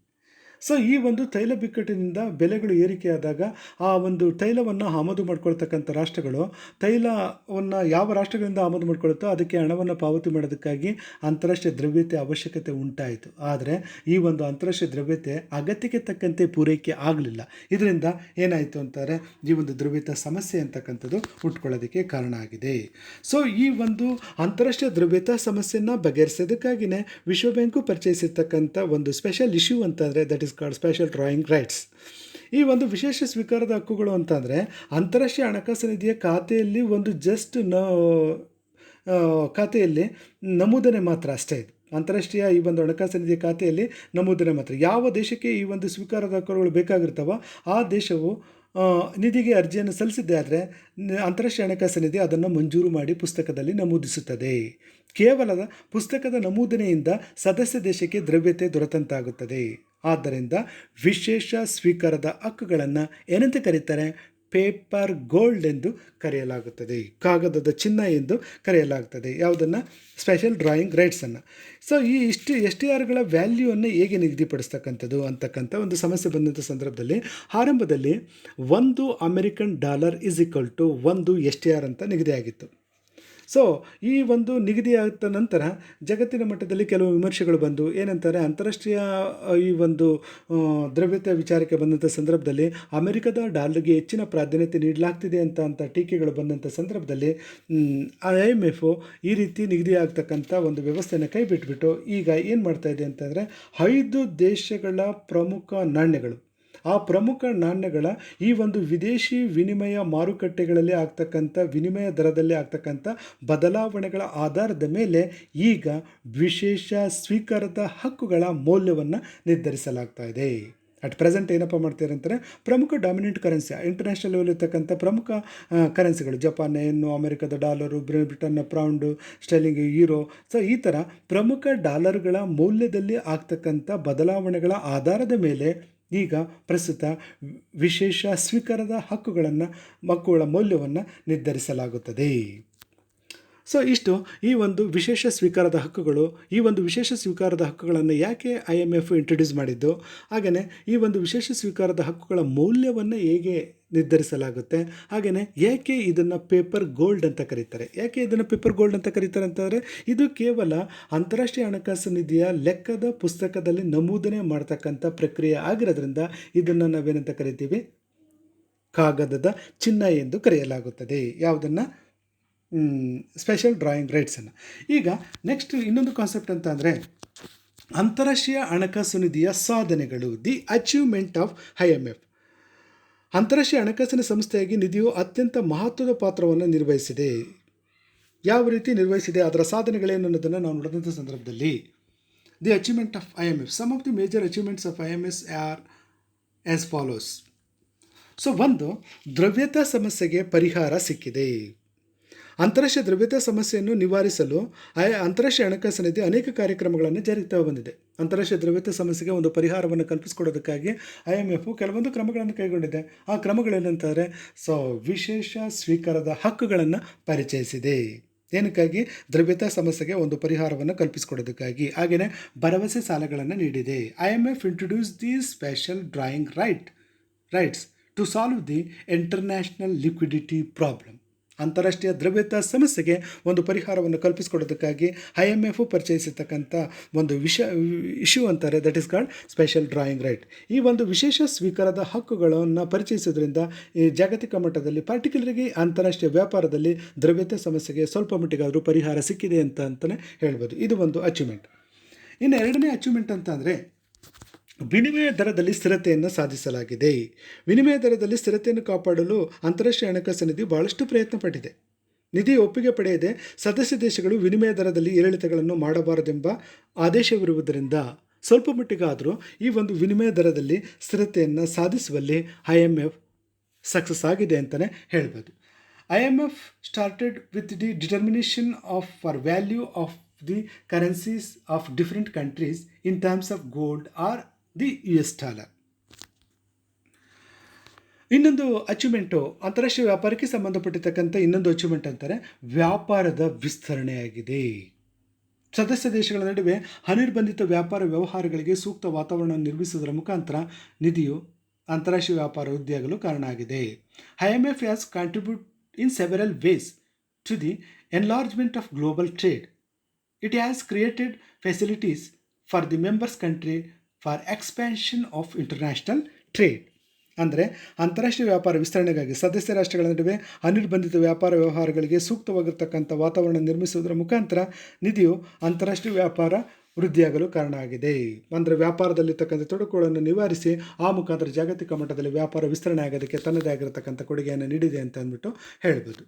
ಸೊ ಈ ಒಂದು ತೈಲ ಬಿಕ್ಕಟ್ಟಿನಿಂದ ಬೆಲೆಗಳು ಏರಿಕೆಯಾದಾಗ ಆ ಒಂದು ತೈಲವನ್ನು ಆಮದು ಮಾಡ್ಕೊಳ್ತಕ್ಕಂಥ ರಾಷ್ಟ್ರಗಳು ತೈಲವನ್ನು ಯಾವ ರಾಷ್ಟ್ರಗಳಿಂದ ಆಮದು ಮಾಡ್ಕೊಳುತ್ತೋ ಅದಕ್ಕೆ ಹಣವನ್ನು ಪಾವತಿ ಮಾಡೋದಕ್ಕಾಗಿ ಅಂತಾರಾಷ್ಟ್ರೀಯ ದ್ರವ್ಯತೆ ಅವಶ್ಯಕತೆ ಉಂಟಾಯಿತು. ಆದರೆ ಈ ಒಂದು ಅಂತಾರಾಷ್ಟ್ರೀಯ ದ್ರವ್ಯತೆ ಅಗತ್ಯಕ್ಕೆ ತಕ್ಕಂತೆ ಪೂರೈಕೆ ಆಗಲಿಲ್ಲ. ಇದರಿಂದ ಏನಾಯಿತು ಅಂತಾರೆ, ಈ ಒಂದು ದ್ರವ್ಯತೆ ಸಮಸ್ಯೆ ಅಂತಕ್ಕಂಥದ್ದು ಹುಟ್ಕೊಳ್ಳೋದಕ್ಕೆ ಕಾರಣ ಆಗಿದೆ. ಸೊ ಈ ಒಂದು ಅಂತಾರಾಷ್ಟ್ರೀಯ ದ್ರವ್ಯತಾ ಸಮಸ್ಯೆಯನ್ನು ಬಗೆಹರಿಸೋದಕ್ಕಾಗಿಯೇ ವಿಶ್ವ ಬ್ಯಾಂಕು ಪರಿಚಯಿಸಿರ್ತಕ್ಕಂಥ ಒಂದು ಸ್ಪೆಷಲ್ ಇಶ್ಯೂ ಅಂತಂದರೆ that is called special drawing rights. ಈ ಒಂದು ವಿಶೇಷ ಸ್ವೀಕಾರದ ಹಕ್ಕುಗಳು ಅಂತಂದರೆ ಅಂತಾರಾಷ್ಟ್ರೀಯ ಹಣಕಾಸು ನಿಧಿಯ ಖಾತೆಯಲ್ಲಿ ಒಂದು ಖಾತೆಯಲ್ಲಿ ನಮೂದನೆ ಮಾತ್ರ ಅಷ್ಟೇ. ಇದು ಅಂತಾರಾಷ್ಟ್ರೀಯ ಈ ಒಂದು ಹಣಕಾಸು ನಿಧಿಯ ಖಾತೆಯಲ್ಲಿ ನಮೂದನೆ ಮಾತ್ರ. ಯಾವ ದೇಶಕ್ಕೆ ಈ ಒಂದು ಸ್ವೀಕಾರದ ಹಕ್ಕುಗಳು ಬೇಕಾಗಿರ್ತಾವೋ ಆ ದೇಶವು ನಿಧಿಗೆ ಅರ್ಜಿಯನ್ನು ಸಲ್ಲಿಸಿದ್ದೆ ಆದರೆ ಅಂತಾರಾಷ್ಟ್ರೀಯ ಹಣಕಾಸು ನಿಧಿ ಅದನ್ನು ಮಂಜೂರು ಮಾಡಿ ಪುಸ್ತಕದಲ್ಲಿ ನಮೂದಿಸುತ್ತದೆ. ಕೇವಲ ಪುಸ್ತಕದ ನಮೂದನೆಯಿಂದ ಸದಸ್ಯ ದೇಶಕ್ಕೆ ದ್ರವ್ಯತೆ ದೊರೆತಂತಾಗುತ್ತದೆ. ಆದ್ದರಿಂದ ವಿಶೇಷ ಸ್ವೀಕಾರದ ಹಕ್ಕುಗಳನ್ನು ಏನಂತ ಕರೀತಾರೆ? ಪೇಪರ್ ಗೋಲ್ಡ್ ಎಂದು ಕರೆಯಲಾಗುತ್ತದೆ, ಕಾಗದದ ಚಿನ್ನ ಎಂದು ಕರೆಯಲಾಗುತ್ತದೆ. ಯಾವುದನ್ನು? Special drawing ರೈಟ್ಸನ್ನು. ಸೊ ಈ STRಗಳ ವ್ಯಾಲ್ಯೂವನ್ನು ಹೇಗೆ ನಿಗದಿಪಡಿಸ್ತಕ್ಕಂಥದ್ದು ಅಂತಕ್ಕಂಥ ಒಂದು ಸಮಸ್ಯೆ ಬಂದಂಥ ಸಂದರ್ಭದಲ್ಲಿ ಆರಂಭದಲ್ಲಿ $1 = 1 STR ಅಂತ ನಿಗದಿಯಾಗಿತ್ತು. ಸೊ ಈ ಒಂದು ನಿಗದಿಯಾದ ನಂತರ ಜಗತ್ತಿನ ಮಟ್ಟದಲ್ಲಿ ಕೆಲವು ವಿಮರ್ಶೆಗಳು ಬಂದು ಏನಂತಾರೆ, ಅಂತಾರಾಷ್ಟ್ರೀಯ ಈ ಒಂದು ದ್ರವ್ಯತೆ ವಿಚಾರಕ್ಕೆ ಬಂದಂಥ ಸಂದರ್ಭದಲ್ಲಿ ಅಮೆರಿಕದ ಡಾಲರ್ಗೆ ಹೆಚ್ಚಿನ ಪ್ರಾಧಾನ್ಯತೆ ನೀಡಲಾಗ್ತಿದೆ ಅಂತ ಟೀಕೆಗಳು ಬಂದಂಥ ಸಂದರ್ಭದಲ್ಲಿ IMF ಈ ರೀತಿ ನಿಗದಿಯಾಗ್ತಕ್ಕಂಥ ಒಂದು ವ್ಯವಸ್ಥೆಯನ್ನು ಕೈ ಬಿಟ್ಬಿಟ್ಟು ಈಗ ಏನು ಮಾಡ್ತಾ ಇದೆ ಅಂತಂದರೆ 5 ದೇಶಗಳ ಪ್ರಮುಖ ನಾಣ್ಯಗಳು, ಆ ಪ್ರಮುಖ ನಾಣ್ಯಗಳ ಈ ಒಂದು ವಿದೇಶಿ ವಿನಿಮಯ ಮಾರುಕಟ್ಟೆಗಳಲ್ಲಿ ಆಗ್ತಕ್ಕಂಥ ವಿನಿಮಯ ದರದಲ್ಲಿ ಆಗ್ತಕ್ಕಂಥ ಬದಲಾವಣೆಗಳ ಆಧಾರದ ಮೇಲೆ ಈಗ ವಿಶೇಷ ಸ್ವೀಕಾರದ ಹಕ್ಕುಗಳ ಮೌಲ್ಯವನ್ನು ನಿರ್ಧರಿಸಲಾಗ್ತಾ ಇದೆ. ಅಟ್ ಪ್ರೆಸೆಂಟ್ ಏನಪ್ಪ ಮಾಡ್ತಾರೆ ಅಂತಾರೆ, ಪ್ರಮುಖ ಡಾಮಿನೆಂಟ್ ಕರೆನ್ಸಿ ಇಂಟರ್ನ್ಯಾಷನಲ್ ಲೆವೆಲ್ ಇರ್ತಕ್ಕಂಥ ಪ್ರಮುಖ ಕರೆನ್ಸಿಗಳು ಜಪಾನ್ ಯೆನ್ನು, ಅಮೆರಿಕದ ಡಾಲರು, ಬ್ರಿಟನ್ನ ಪೌಂಡು, ಸ್ಟೆರ್ಲಿಂಗ್, ಯೂರೋ. ಸೊ ಈ ಥರ ಪ್ರಮುಖ ಡಾಲರ್ಗಳ ಮೌಲ್ಯದಲ್ಲಿ ಆಗ್ತಕ್ಕಂಥ ಬದಲಾವಣೆಗಳ ಆಧಾರದ ಮೇಲೆ ಈಗ ಪ್ರಸ್ತುತ ವಿಶೇಷ ಸ್ವೀಕಾರದ ಹಕ್ಕುಗಳ ಮೌಲ್ಯವನ್ನು ನಿರ್ಧರಿಸಲಾಗುತ್ತದೆ. ಸೊ ಇಷ್ಟು ಈ ಒಂದು ವಿಶೇಷ ಸ್ವೀಕಾರದ ಹಕ್ಕುಗಳು. ಈ ಒಂದು ವಿಶೇಷ ಸ್ವೀಕಾರದ ಹಕ್ಕುಗಳನ್ನು ಯಾಕೆ IMF ಇಂಟ್ರೊಡ್ಯೂಸ್ ಮಾಡಿದ್ದು, ಹಾಗೆಯೇ ಈ ಒಂದು ವಿಶೇಷ ಸ್ವೀಕಾರದ ಹಕ್ಕುಗಳ ಮೌಲ್ಯವನ್ನು ಹೇಗೆ ನಿರ್ಧರಿಸಲಾಗುತ್ತೆ, ಹಾಗೆಯೇ ಏಕೆ ಇದನ್ನು ಪೇಪರ್ ಗೋಲ್ಡ್ ಅಂತ ಕರೀತಾರೆ. ಯಾಕೆ ಇದನ್ನು ಪೇಪರ್ ಗೋಲ್ಡ್ ಅಂತ ಕರೀತಾರೆ ಅಂತಂದರೆ, ಇದು ಕೇವಲ ಅಂತಾರಾಷ್ಟ್ರೀಯ ಹಣಕಾಸು ನಿಧಿಯ ಲೆಕ್ಕದ ಪುಸ್ತಕದಲ್ಲಿ ನಮೂದನೆ ಮಾಡ್ತಕ್ಕಂಥ ಪ್ರಕ್ರಿಯೆ ಆಗಿರೋದ್ರಿಂದ ಇದನ್ನು ನಾವೇನಂತ ಕರಿತೀವಿ, ಕಾಗದದ ಚಿನ್ನ ಎಂದು ಕರೆಯಲಾಗುತ್ತದೆ. ಯಾವುದನ್ನು? ಸ್ಪೆಷಲ್ ಡ್ರಾಯಿಂಗ್ ರೈಟ್ಸನ್ನು. ಈಗ ನೆಕ್ಸ್ಟ್ ಇನ್ನೊಂದು ಕಾನ್ಸೆಪ್ಟ್ ಅಂತ ಅಂದರೆ ಅಂತಾರಾಷ್ಟ್ರೀಯ ಹಣಕಾಸು ನಿಧಿಯ ಸಾಧನೆಗಳು, ದಿ ಅಚೀವ್ಮೆಂಟ್ ಆಫ್ IMF. ಅಂತಾರಾಷ್ಟ್ರೀಯ ಹಣಕಾಸಿನ ಸಂಸ್ಥೆಯಾಗಿ ನಿಧಿಯು ಅತ್ಯಂತ ಮಹತ್ವದ ಪಾತ್ರವನ್ನು ನಿರ್ವಹಿಸಿದೆ. ಯಾವ ರೀತಿ ನಿರ್ವಹಿಸಿದೆ, ಅದರ ಸಾಧನೆಗಳೇನು ಅನ್ನೋದನ್ನು ನಾವು ನೋಡಿದಂಥ ಸಂದರ್ಭದಲ್ಲಿ the achievement of IMF. Some of the major achievements of IMF are as follows. So ಒಂದು, ದ್ರವ್ಯತಾ ಸಮಸ್ಯೆಗೆ ಪರಿಹಾರ ಸಿಕ್ಕಿದೆ. ಅಂತಾರಾಷ್ಟ್ರೀಯ ದ್ರವ್ಯತಾ ಸಮಸ್ಯೆಯನ್ನು ನಿವಾರಿಸಲು ಅಂತಾರಾಷ್ಟ್ರೀಯ ಹಣಕಾಸು ನಿಧಿ ಅನೇಕ ಕಾರ್ಯಕ್ರಮಗಳನ್ನು ಜಾರಿಗೆ ಬಂದಿದೆ. ಅಂತಾರಾಷ್ಟ್ರೀಯ ದ್ರವ್ಯತಾ ಸಮಸ್ಯೆಗೆ ಒಂದು ಪರಿಹಾರವನ್ನು ಕಲ್ಪಿಸಿಕೊಡೋದಕ್ಕಾಗಿ IMF ಕೆಲವೊಂದು ಕ್ರಮಗಳನ್ನು ಕೈಗೊಂಡಿದೆ. ಆ ಕ್ರಮಗಳೇನಂತಾರೆ, ವಿಶೇಷ ಸ್ವೀಕಾರದ ಹಕ್ಕುಗಳನ್ನು ಪರಿಚಯಿಸಿದೆ. ಏನಕ್ಕಾಗಿ? ದ್ರವ್ಯತಾ ಸಮಸ್ಯೆಗೆ ಒಂದು ಪರಿಹಾರವನ್ನು ಕಲ್ಪಿಸಿಕೊಡೋದಕ್ಕಾಗಿ. ಹಾಗೆಯೇ ಭರವಸೆ ಸಾಲಗಳನ್ನು ನೀಡಿದೆ. IMF introduce the special drawing rights to solve the international liquidity problem. ಅಂತಾರಾಷ್ಟ್ರೀಯ ದ್ರವ್ಯತಾ ಸಮಸ್ಯೆಗೆ ಒಂದು ಪರಿಹಾರವನ್ನು ಕಲ್ಪಿಸಿಕೊಡೋದಕ್ಕಾಗಿ IMF ಪರಿಚಯಿಸಿರ್ತಕ್ಕಂಥ ಒಂದು ಇಶ್ಯೂ ಅಂತಾರೆ, that is called special drawing right. ಈ ಒಂದು ವಿಶೇಷ ಸ್ವೀಕಾರದ ಹಕ್ಕುಗಳನ್ನು ಪರಿಚಯಿಸೋದ್ರಿಂದ ಈ ಜಾಗತಿಕ ಮಟ್ಟದಲ್ಲಿ ಪಾರ್ಟಿಕ್ಯುಲರ್ಗೆ ಅಂತಾರಾಷ್ಟ್ರೀಯ ವ್ಯಾಪಾರದಲ್ಲಿ ದ್ರವ್ಯತಾ ಸಮಸ್ಯೆಗೆ ಸ್ವಲ್ಪ ಮಟ್ಟಿಗಾದರೂ ಪರಿಹಾರ ಸಿಕ್ಕಿದೆ ಅಂತಲೇ ಹೇಳ್ಬೋದು. ಇದು ಒಂದು ಅಚೀವ್ಮೆಂಟ್. ಇನ್ನು ಎರಡನೇ ಅಚೀವ್ಮೆಂಟ್ ಅಂತ ಅಂದರೆ ವಿನಿಮಯ ದರದಲ್ಲಿ ಸ್ಥಿರತೆಯನ್ನು ಸಾಧಿಸಲಾಗಿದೆ. ವಿನಿಮಯ ದರದಲ್ಲಿ ಸ್ಥಿರತೆಯನ್ನು ಕಾಪಾಡಲು ಅಂತಾರಾಷ್ಟ್ರೀಯ ಹಣಕಾಸು ನಿಧಿ ಭಾಳಷ್ಟು ಪ್ರಯತ್ನ ಪಟ್ಟಿದೆ. ನಿಧಿ ಒಪ್ಪಿಗೆ ಪಡೆಯದೆ ಸದಸ್ಯ ದೇಶಗಳು ವಿನಿಮಯ ದರದಲ್ಲಿ ಏರಿಳಿತಗಳನ್ನು ಮಾಡಬಾರದೆಂಬ ಆದೇಶವಿರುವುದರಿಂದ ಸ್ವಲ್ಪ ಮಟ್ಟಿಗಾದರೂ ಈ ಒಂದು ವಿನಿಮಯ ದರದಲ್ಲಿ ಸ್ಥಿರತೆಯನ್ನು ಸಾಧಿಸುವಲ್ಲಿ IMF ಸಕ್ಸಸ್ ಆಗಿದೆ ಅಂತಲೇ ಹೇಳ್ಬೋದು. IMF started with the determination of for value of the currencies of different countries in terms of gold R the US$. ಇನ್ನೊಂದು ಅಚೀವ್ಮೆಂಟು ಅಂತಾರಾಷ್ಟ್ರೀಯ ವ್ಯಾಪಾರಕ್ಕೆ ಸಂಬಂಧಪಟ್ಟಿರ್ತಕ್ಕಂಥ ಇನ್ನೊಂದು ಅಚೀವ್ಮೆಂಟ್ ಅಂತಾರೆ ವ್ಯಾಪಾರದ ವಿಸ್ತರಣೆಯಾಗಿದೆ. ಸದಸ್ಯ ದೇಶಗಳ ನಡುವೆ ಅನಿರ್ಬಂಧಿತ ವ್ಯಾಪಾರ ವ್ಯವಹಾರಗಳಿಗೆ ಸೂಕ್ತ ವಾತಾವರಣ ನಿರ್ಮಿಸುವುದರ ಮುಖಾಂತರ ನಿಧಿಯು ಅಂತಾರಾಷ್ಟ್ರೀಯ ವ್ಯಾಪಾರ ವೃದ್ಧಿಯಾಗಲು ಕಾರಣ ಆಗಿದೆ. IMF has contribute in several ways to the enlargement of global trade. It has created facilities for the members country for expansion of international trade. ಅಂದರೆ ಅಂತಾರಾಷ್ಟ್ರೀಯ ವ್ಯಾಪಾರ ವಿಸ್ತರಣೆಗಾಗಿ ಸದಸ್ಯ ರಾಷ್ಟ್ರಗಳ ನಡುವೆ ಅನಿರ್ಬಂಧಿತ ವ್ಯಾಪಾರ ವ್ಯವಹಾರಗಳಿಗೆ ಸೂಕ್ತವಾಗಿರ್ತಕ್ಕಂಥ ವಾತಾವರಣ ನಿರ್ಮಿಸುವುದರ ಮುಖಾಂತರ ನಿಧಿಯು ಅಂತಾರಾಷ್ಟ್ರೀಯ ವ್ಯಾಪಾರ ವೃದ್ಧಿಯಾಗಲು ಕಾರಣ ಆಗಿದೆ. ಅಂದರೆ ವ್ಯಾಪಾರದಲ್ಲಿರ್ತಕ್ಕಂಥ ತೊಡಕುಗಳನ್ನು ನಿವಾರಿಸಿ ಆ ಮುಖಾಂತರ ಜಾಗತಿಕ ಮಟ್ಟದಲ್ಲಿ ವ್ಯಾಪಾರ ವಿಸ್ತರಣೆ ಆಗೋದಕ್ಕೆ ತನ್ನದೇ ಆಗಿರತಕ್ಕಂಥ ಕೊಡುಗೆಯನ್ನು ನೀಡಿದೆ ಅಂತ ಅಂದ್ಬಿಟ್ಟು ಹೇಳ್ಬೋದು.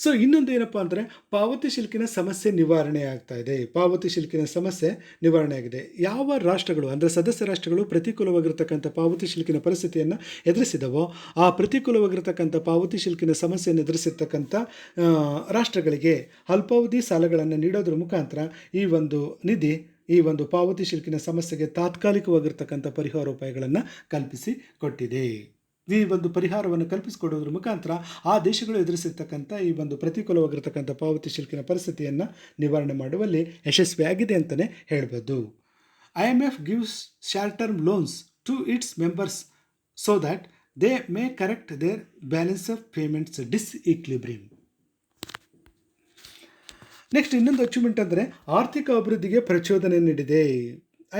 ಸೊ ಇನ್ನೊಂದು ಏನಪ್ಪ ಅಂದರೆ ಪಾವತಿ ಶಿಲ್ಕಿನ ಸಮಸ್ಯೆ ನಿವಾರಣೆ ಆಗ್ತಾ ಇದೆ. ಪಾವತಿ ಶಿಲ್ಕಿನ ಸಮಸ್ಯೆ ನಿವಾರಣೆ ಆಗಿದೆ. ಯಾವ ರಾಷ್ಟ್ರಗಳು ಅಂದರೆ ಸದಸ್ಯ ರಾಷ್ಟ್ರಗಳು ಪ್ರತಿಕೂಲವಾಗಿರ್ತಕ್ಕಂಥ ಪಾವತಿ ಶಿಲ್ಕಿನ ಪರಿಸ್ಥಿತಿಯನ್ನು ಎದುರಿಸಿದವೋ ಆ ಪ್ರತಿಕೂಲವಾಗಿರ್ತಕ್ಕಂಥ ಪಾವತಿ ಶಿಲ್ಕಿನ ಸಮಸ್ಯೆಯನ್ನು ಎದುರಿಸಿರ್ತಕ್ಕಂಥ ರಾಷ್ಟ್ರಗಳಿಗೆ ಅಲ್ಪಾವಧಿ ಸಾಲಗಳನ್ನು ನೀಡೋದ್ರ ಮುಖಾಂತರ ಈ ಒಂದು ನಿಧಿ ಈ ಒಂದು ಪಾವತಿ ಶಿಲ್ಕಿನ ಸಮಸ್ಯೆಗೆ ತಾತ್ಕಾಲಿಕವಾಗಿರ್ತಕ್ಕಂಥ ಪರಿಹಾರೋಪಾಯಗಳನ್ನು ಕಲ್ಪಿಸಿ ಕೊಟ್ಟಿದೆ. ಈ ಒಂದು ಪರಿಹಾರವನ್ನು ಕಲ್ಪಿಸಿಕೊಡೋದ್ರ ಮುಖಾಂತರ ಆ ದೇಶಗಳು ಎದುರಿಸಿರ್ತಕ್ಕಂಥ ಈ ಒಂದು ಪ್ರತಿಕೂಲವಾಗಿರ್ತಕ್ಕಂಥ ಪಾವತಿ ಶಿಲ್ಕಿನ ಪರಿಸ್ಥಿತಿಯನ್ನು ನಿವಾರಣೆ ಮಾಡುವಲ್ಲಿ ಯಶಸ್ವಿಯಾಗಿದೆ ಅಂತಲೇ ಹೇಳ್ಬೋದು. IMF gives short term loans to its members so that they may correct their balance of payments disequilibrium. Next ಇನ್ನೊಂದು ಅಚೀವ್ಮೆಂಟ್ ಅಂದರೆ ಆರ್ಥಿಕ ಅಭಿವೃದ್ಧಿಗೆ ಪ್ರಚೋದನೆ ನೀಡಿದೆ.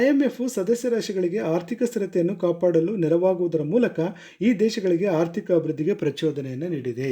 IMF ಸದಸ್ಯ ರಾಷ್ಟ್ರಗಳಿಗೆ ಆರ್ಥಿಕ ಸ್ಥಿರತೆಯನ್ನು ಕಾಪಾಡಲು ನೆರವಾಗುವುದರ ಮೂಲಕ ಈ ದೇಶಗಳಿಗೆ ಆರ್ಥಿಕ ಅಭಿವೃದ್ಧಿಗೆ ಪ್ರಚೋದನೆಯನ್ನು ನೀಡಿದೆ.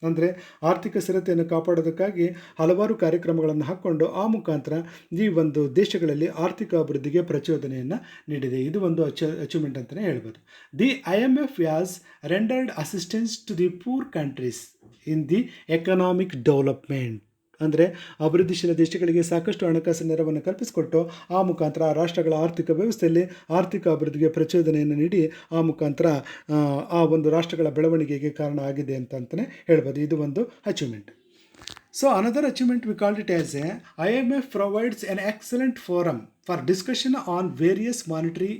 ಅಂದರೆ ಆರ್ಥಿಕ ಸ್ಥಿರತೆಯನ್ನು ಕಾಪಾಡೋದಕ್ಕಾಗಿ ಹಲವಾರು ಕಾರ್ಯಕ್ರಮಗಳನ್ನು ಹಾಕ್ಕೊಂಡು ಆ ಮುಖಾಂತರ ಈ ಒಂದು ದೇಶಗಳಲ್ಲಿ ಆರ್ಥಿಕ ಅಭಿವೃದ್ಧಿಗೆ ಪ್ರಚೋದನೆಯನ್ನು ನೀಡಿದೆ. ಇದು ಒಂದು ಅಚೀವ್ಮೆಂಟ್ ಅಂತಲೇ ಹೇಳ್ಬೋದು. The IMF has rendered assistance to the poor countries in the economic development. ಅಂದರೆ ಅಭಿವೃದ್ಧಿಶೀಲ ದೇಶಗಳಿಗೆ ಸಾಕಷ್ಟು ಹಣಕಾಸು ನೆರವನ್ನು ಕಲ್ಪಿಸಿಕೊಟ್ಟು ಆ ಮುಖಾಂತರ ಆ ರಾಷ್ಟ್ರಗಳ ಆರ್ಥಿಕ ವ್ಯವಸ್ಥೆಯಲ್ಲಿ ಆರ್ಥಿಕ ಅಭಿವೃದ್ಧಿಗೆ ಪ್ರಚೋದನೆಯನ್ನು ನೀಡಿ ಆ ಮುಖಾಂತರ ಆ ಒಂದು ರಾಷ್ಟ್ರಗಳ ಬೆಳವಣಿಗೆಗೆ ಕಾರಣ ಆಗಿದೆ ಅಂತಲೇ ಹೇಳ್ಬೋದು. ಇದು ಒಂದು achievement. So another achievement we called it as IMF provides N excellent forum for discussion on various monetary,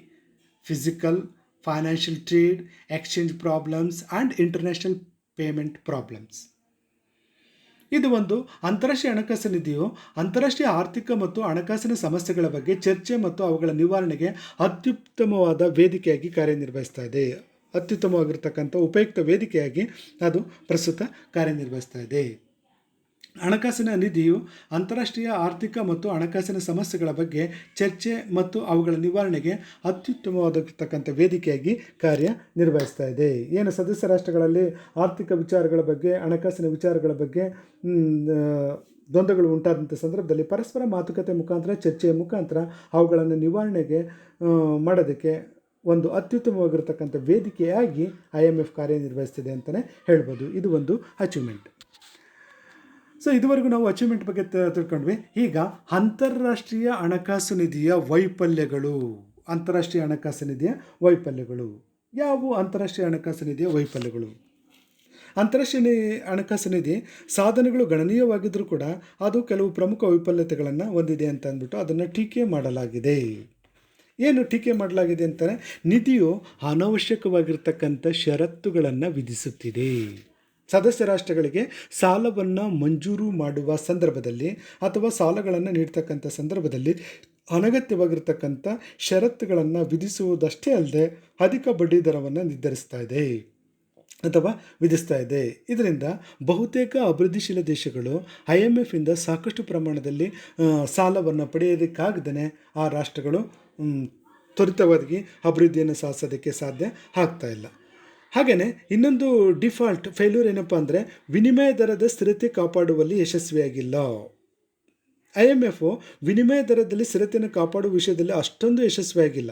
physical, financial trade, exchange problems and international payment problems. ಇದು ಒಂದು ಅಂತಾರಾಷ್ಟ್ರೀಯ ಹಣಕಾಸು ನಿಧಿಯು ಅಂತಾರಾಷ್ಟ್ರೀಯ ಆರ್ಥಿಕ ಮತ್ತು ಹಣಕಾಸಿನ ಸಮಸ್ಯೆಗಳ ಬಗ್ಗೆ ಚರ್ಚೆ ಮತ್ತು ಅವುಗಳ ನಿವಾರಣೆಗೆ ಅತ್ಯುತ್ತಮವಾದ ವೇದಿಕೆಯಾಗಿ ಕಾರ್ಯನಿರ್ವಹಿಸ್ತಾ ಇದೆ. ಅತ್ಯುತ್ತಮವಾಗಿರ್ತಕ್ಕಂಥ ಉಪಯುಕ್ತ ವೇದಿಕೆಯಾಗಿ ಅದು ಪ್ರಸ್ತುತ ಕಾರ್ಯನಿರ್ವಹಿಸ್ತಾ ಇದೆ. ಹಣಕಾಸಿನ ನಿಧಿಯು ಅಂತಾರಾಷ್ಟ್ರೀಯ ಆರ್ಥಿಕ ಮತ್ತು ಹಣಕಾಸಿನ ಸಮಸ್ಯೆಗಳ ಬಗ್ಗೆ ಚರ್ಚೆ ಮತ್ತು ಅವುಗಳ ನಿವಾರಣೆಗೆ ಅತ್ಯುತ್ತಮವಾಗಿರ್ತಕ್ಕಂಥ ವೇದಿಕೆಯಾಗಿ ಕಾರ್ಯನಿರ್ವಹಿಸ್ತಾ ಇದೆ. ಏನು ಸದಸ್ಯ ರಾಷ್ಟ್ರಗಳಲ್ಲಿ ಆರ್ಥಿಕ ವಿಚಾರಗಳ ಬಗ್ಗೆ, ಹಣಕಾಸಿನ ವಿಚಾರಗಳ ಬಗ್ಗೆ ದ್ವಂದ್ವಗಳು ಉಂಟಾದಂಥ ಸಂದರ್ಭದಲ್ಲಿ ಪರಸ್ಪರ ಮಾತುಕತೆ ಮುಖಾಂತರ, ಚರ್ಚೆಯ ಮುಖಾಂತರ ಅವುಗಳನ್ನು ನಿವಾರಣೆಗೆ ಮಾಡೋದಕ್ಕೆ ಒಂದು ಅತ್ಯುತ್ತಮವಾಗಿರ್ತಕ್ಕಂಥ ವೇದಿಕೆಯಾಗಿ IMF ಕಾರ್ಯನಿರ್ವಹಿಸ್ತಿದೆ ಅಂತಲೇ ಹೇಳ್ಬೋದು. ಇದು ಒಂದು ಅಚೀವ್ಮೆಂಟ್. ಸೊ ಇದುವರೆಗೂ ನಾವು ಅಚೀವ್ಮೆಂಟ್ ಬಗ್ಗೆ ತಿಳ್ಕೊಂಡ್ವಿ. ಈಗ ಅಂತಾರಾಷ್ಟ್ರೀಯ ಹಣಕಾಸು ನಿಧಿಯ ವೈಫಲ್ಯಗಳು. ಅಂತಾರಾಷ್ಟ್ರೀಯ ಹಣಕಾಸು ನಿಧಿಯ ವೈಫಲ್ಯಗಳು ಯಾವುವು? ಅಂತಾರಾಷ್ಟ್ರೀಯ ಹಣಕಾಸು ನಿಧಿಯ ವೈಫಲ್ಯಗಳು. ಅಂತಾರಾಷ್ಟ್ರೀಯ ಹಣಕಾಸು ನಿಧಿ ಸಾಧನೆಗಳು ಗಣನೀಯವಾಗಿದ್ದರೂ ಕೂಡ ಅದು ಕೆಲವು ಪ್ರಮುಖ ವೈಫಲ್ಯತೆಗಳನ್ನು ಹೊಂದಿದೆ ಅಂತ ಅಂದ್ಬಿಟ್ಟು ಅದನ್ನು ಟೀಕೆ ಮಾಡಲಾಗಿದೆ. ಏನು ಟೀಕೆ ಮಾಡಲಾಗಿದೆ ಅಂತಾರೆ? ನಿಧಿಯು ಅನವಶ್ಯಕವಾಗಿರ್ತಕ್ಕಂಥ ಷರತ್ತುಗಳನ್ನು ವಿಧಿಸುತ್ತಿದೆ. ಸದಸ್ಯ ರಾಷ್ಟ್ರಗಳಿಗೆ ಸಾಲವನ್ನು ಮಂಜೂರು ಮಾಡುವ ಸಂದರ್ಭದಲ್ಲಿ ಅಥವಾ ಸಾಲಗಳನ್ನು ನೀಡ್ತಕ್ಕಂಥ ಸಂದರ್ಭದಲ್ಲಿ ಅನಗತ್ಯವಾಗಿರ್ತಕ್ಕಂಥ ಷರತ್ತುಗಳನ್ನು ವಿಧಿಸುವುದಷ್ಟೇ ಅಲ್ಲದೆ ಅಧಿಕ ಬಡ್ಡಿ ದರವನ್ನು ನಿರ್ಧರಿಸ್ತಾ ಇದೆ ಅಥವಾ ವಿಧಿಸ್ತಾ ಇದೆ. ಇದರಿಂದ ಬಹುತೇಕ ಅಭಿವೃದ್ಧಿಶೀಲ ದೇಶಗಳು IMFಯಿಂದ ಸಾಕಷ್ಟು ಪ್ರಮಾಣದಲ್ಲಿ ಸಾಲವನ್ನು ಪಡೆಯೋದಕ್ಕಾಗದೇ ಆ ರಾಷ್ಟ್ರಗಳು ತ್ವರಿತವಾಗಿ ಅಭಿವೃದ್ಧಿಯನ್ನು ಸಾಧಿಸೋದಕ್ಕೆ ಸಾಧ್ಯ ಆಗ್ತಾ ಇಲ್ಲ. ಹಾಗೆಯೇ ಇನ್ನೊಂದು ಡಿಫಾಲ್ಟ್ ಫೇಲ್ಯೂರ್ ಏನಪ್ಪ ಅಂದರೆ ವಿನಿಮಯ ದರದ ಸ್ಥಿರತೆ ಕಾಪಾಡುವಲ್ಲಿ ಯಶಸ್ವಿಯಾಗಿಲ್ಲ. IMF ವಿನಿಮಯ ದರದಲ್ಲಿ ಸ್ಥಿರತೆಯನ್ನು ಕಾಪಾಡುವ ವಿಷಯದಲ್ಲಿ ಅಷ್ಟೊಂದು ಯಶಸ್ವಿಯಾಗಿಲ್ಲ.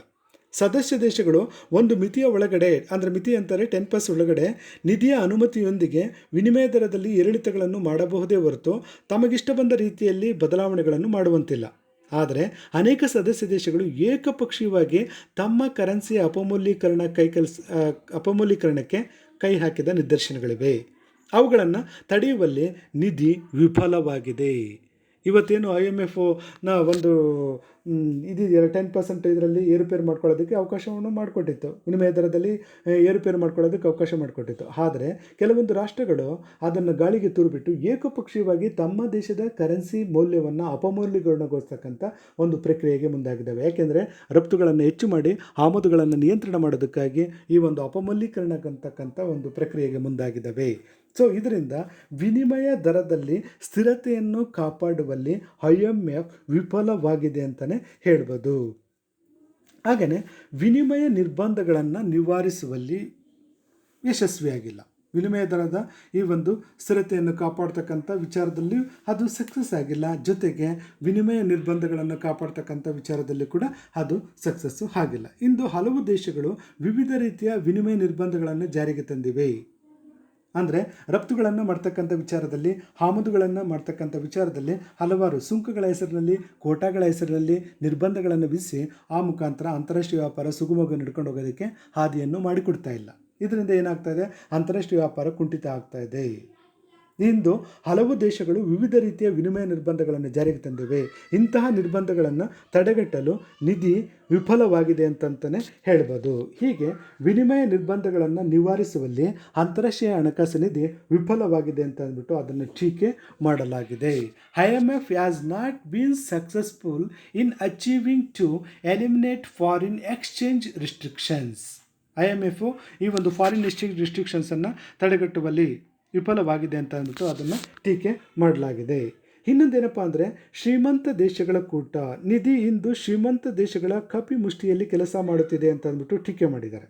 ಸದಸ್ಯ ದೇಶಗಳು ಒಂದು ಮಿತಿಯ ಒಳಗಡೆ, ಅಂದರೆ ಮಿತಿ ಅಂತಾರೆ 10% ಒಳಗಡೆ ನಿಧಿಯ ಅನುಮತಿಯೊಂದಿಗೆ ವಿನಿಮಯ ದರದಲ್ಲಿ ಏರಿಳಿತಗಳನ್ನು ಮಾಡಬಹುದೇ ಹೊರತು ತಮಗಿಷ್ಟ ಬಂದ ರೀತಿಯಲ್ಲಿ ಬದಲಾವಣೆಗಳನ್ನು ಮಾಡುವಂತಿಲ್ಲ. ಆದರೆ ಅನೇಕ ಸದಸ್ಯ ದೇಶಗಳು ಏಕಪಕ್ಷೀಯವಾಗಿ ತಮ್ಮ ಕರೆನ್ಸಿಯ ಅಪಮೌಲ್ಯೀಕರಣಕ್ಕೆ ಕೈ ಹಾಕಿದ ನಿದರ್ಶನಗಳಿವೆ. ಅವುಗಳನ್ನು ತಡೆಯುವಲ್ಲಿ ನಿಧಿ ವಿಫಲವಾಗಿದೆ. ಇವತ್ತೇನು IMFನ ಒಂದು ಇದೆಯಲ್ಲ 10% ಇದರಲ್ಲಿ ಏರುಪೇರು ಮಾಡ್ಕೊಳ್ಳೋದಕ್ಕೆ ಅವಕಾಶವನ್ನು ಮಾಡಿಕೊಟ್ಟಿತ್ತು, ವಿನಿಮಯ ದರದಲ್ಲಿ ಏರುಪೇರು ಮಾಡ್ಕೊಳ್ಳೋದಕ್ಕೆ ಅವಕಾಶ ಮಾಡಿಕೊಟ್ಟಿತ್ತು. ಆದರೆ ಕೆಲವೊಂದು ರಾಷ್ಟ್ರಗಳು ಅದನ್ನು ಗಾಳಿಗೆ ತೂರಿಬಿಟ್ಟು ಏಕಪಕ್ಷೀಯವಾಗಿ ತಮ್ಮ ದೇಶದ ಕರೆನ್ಸಿ ಮೌಲ್ಯವನ್ನು ಅಪಮೌಲ್ಯಗೊಳಿಸ್ತಕ್ಕಂಥ ಒಂದು ಪ್ರಕ್ರಿಯೆಗೆ ಮುಂದಾಗಿದ್ದಾವೆ. ಯಾಕೆಂದರೆ ರಫ್ತುಗಳನ್ನು ಹೆಚ್ಚು ಮಾಡಿ ಆಮದುಗಳನ್ನು ನಿಯಂತ್ರಣ ಮಾಡೋದಕ್ಕಾಗಿ ಈ ಒಂದು ಅಪಮೌಲ್ಯೀಕರಣ ಅಂತಕ್ಕಂಥ ಒಂದು ಪ್ರಕ್ರಿಯೆಗೆ ಮುಂದಾಗಿದ್ದಾವೆ. ಸೊ ಇದರಿಂದ ವಿನಿಮಯ ದರದಲ್ಲಿ ಸ್ಥಿರತೆಯನ್ನು ಕಾಪಾಡುವಲ್ಲಿ IMF ವಿಫಲವಾಗಿದೆ ಅಂತಲೇ ಹೇಳ್ಬೋದು. ಹಾಗೆಯೇ ವಿನಿಮಯ ನಿರ್ಬಂಧಗಳನ್ನು ನಿವಾರಿಸುವಲ್ಲಿ ಯಶಸ್ವಿಯಾಗಿಲ್ಲ. ವಿನಿಮಯ ದರದ ಈ ಒಂದು ಸ್ಥಿರತೆಯನ್ನು ಕಾಪಾಡ್ತಕ್ಕಂಥ ವಿಚಾರದಲ್ಲಿಯೂ ಅದು ಸಕ್ಸಸ್ ಆಗಿಲ್ಲ. ಜೊತೆಗೆ ವಿನಿಮಯ ನಿರ್ಬಂಧಗಳನ್ನು ಕಾಪಾಡ್ತಕ್ಕಂಥ ವಿಚಾರದಲ್ಲಿ ಕೂಡ ಅದು ಸಕ್ಸಸ್ಸು ಆಗಿಲ್ಲ. ಇಂದು ಹಲವು ದೇಶಗಳು ವಿವಿಧ ರೀತಿಯ ವಿನಿಮಯ ನಿರ್ಬಂಧಗಳನ್ನು ಜಾರಿಗೆ ತಂದಿವೆ. ಅಂದರೆ ರಫ್ತುಗಳನ್ನು ಮಾಡ್ತಕ್ಕಂಥ ವಿಚಾರದಲ್ಲಿ, ಆಮದುಗಳನ್ನು ಮಾಡ್ತಕ್ಕಂಥ ವಿಚಾರದಲ್ಲಿ ಹಲವಾರು ಸುಂಕಗಳ ಹೆಸರಿನಲ್ಲಿ, ಕೋಟಾಗಳ ಹೆಸರಿನಲ್ಲಿ ನಿರ್ಬಂಧಗಳನ್ನು ವಿಧಿಸಿ ಆ ಮುಖಾಂತರ ಅಂತಾರಾಷ್ಟ್ರೀಯ ವ್ಯಾಪಾರ ಸುಗಮವಾಗಿ ನಡ್ಕೊಂಡು ಹೋಗೋದಕ್ಕೆ ಹಾದಿಯನ್ನು ಮಾಡಿಕೊಡ್ತಾ ಇಲ್ಲ. ಇದರಿಂದ ಏನಾಗ್ತಾ ಇದೆ, ಅಂತಾರಾಷ್ಟ್ರೀಯ ವ್ಯಾಪಾರ ಕುಂಠಿತ ಆಗ್ತಾ ಇದೆ. ಇಂದು ಹಲವು ದೇಶಗಳು ವಿವಿಧ ರೀತಿಯ ವಿನಿಮಯ ನಿರ್ಬಂಧಗಳನ್ನು ಜಾರಿಗೆ ತಂದಿವೆ. ಇಂತಹ ನಿರ್ಬಂಧಗಳನ್ನು ತಡೆಗಟ್ಟಲು ನಿಧಿ ವಿಫಲವಾಗಿದೆ ಅಂತಲೇ ಹೇಳ್ಬೋದು. ಹೀಗೆ ವಿನಿಮಯ ನಿರ್ಬಂಧಗಳನ್ನು ನಿವಾರಿಸುವಲ್ಲಿ ಅಂತಾರಾಷ್ಟ್ರೀಯ ಹಣಕಾಸು ನಿಧಿ ವಿಫಲವಾಗಿದೆ ಅಂತ ಅಂದ್ಬಿಟ್ಟು ಅದನ್ನು ಟೀಕೆ ಮಾಡಲಾಗಿದೆ. IMF has not been successful in achieving to eliminate foreign exchange restrictions. IMF ಈ ಒಂದು ಫಾರಿನ್ ಎಕ್ಸ್ಚೇಂಜ್ ರಿಸ್ಟ್ರಿಕ್ಷನ್ಸನ್ನು ತಡೆಗಟ್ಟುವಲ್ಲಿ ವಿಫಲವಾಗಿದೆ ಅಂತ ಅಂದ್ಬಿಟ್ಟು ಅದನ್ನು ಟೀಕೆ ಮಾಡಲಾಗಿದೆ. ಇನ್ನೊಂದೇನಪ್ಪ ಅಂದರೆ ಶ್ರೀಮಂತ ದೇಶಗಳ ಕೂಟ ನಿಧಿ ಇಂದು ಶ್ರೀಮಂತ ದೇಶಗಳ ಕಪಿಮುಷ್ಟಿಯಲ್ಲಿ ಕೆಲಸ ಮಾಡುತ್ತಿದೆ ಅಂತ ಅಂದ್ಬಿಟ್ಟು ಟೀಕೆ ಮಾಡಿದ್ದಾರೆ.